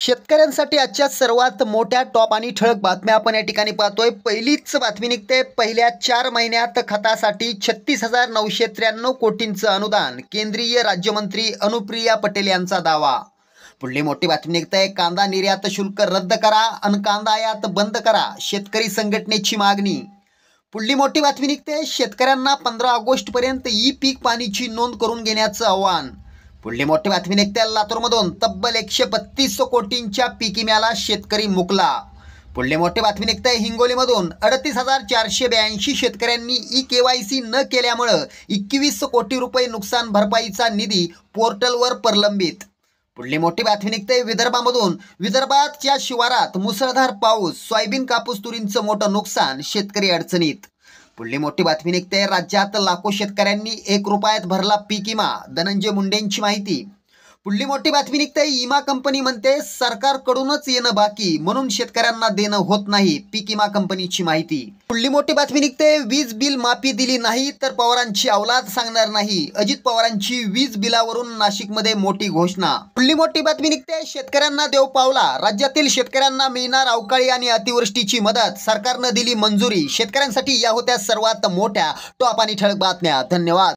शेतकऱ्यांसाठी आजच्या सर्वात मोठ्या टॉप आणि ठळक बातम्या आपण या ठिकाणी पाहतोय। पहिलीच बातमी निघते। पहिल्या 4 महिन्यात खतासाठी 36,993 कोटींचं अनुदान, केंद्रीय राज्यमंत्री अनुप्रिया पटेल यांचा दावा। पुढली मोठी बातमी निघते। कांदा निर्यात शुल्क रद्द करा आणि कांदा आयात बंद करा, शेतकरी संघटनेची मागणी। पुढली मोठी बातमी निघते। शेतकऱ्यांना 15 ऑगस्ट पर्यंत ई पीक पाणीची नोंद करून घेण्याचं आवाहन। पुढली मोठी बातमी निघते। लातूरमधून तब्बल 132 कोटींच्या पीक विम्याला शेतकरी मुकला। पुढली मोठी बातमी निघते। हिंगोलीमधून 38,482 शेतकऱ्यांनी ई केवायसी न केल्यामुळे 21 कोटी रुपये नुकसान भरपाईचा निधी पोर्टलवर प्रलंबित। पुढली मोठी बातमी निघते। विदर्भाच्या शिवारात मुसळधार पाऊस, सोयाबीन कापूस तुरींचं मोठं नुकसान, शेतकरी अडचणीत। पुढली मोठी बातमी निघते। राज्यात लाखो शेतकऱ्यांनी 1 रुपयात भरला पीक विमा, धनंजय मुंडेंची माहिती। पुढली मोठी बातमी निघते। विमा कंपनी म्हणते सरकारकडूनच येणं बाकी, म्हणून शेतकऱ्यांना देणं होत नाही, पीक विमा कंपनीची माहिती। पुढली मोठी बातमी निघते। वीज बिल माफी दिली नाही तर पवारांची औलाद सांगणार नाही, अजित पवारांची वीज बिलावरून नाशिकमध्ये मोठी घोषणा। पुढली मोठी बातमी निघते। शेतकऱ्यांना देव पावला, राज्यातील शेतकऱ्यांना मिळणार अवकाळी आणि अतिवृष्टीची मदत, सरकारनं दिली मंजुरी। शेतकऱ्यांसाठी या होत्या सर्वात मोठ्या टॉप आणि ठळक बातम्या। धन्यवाद।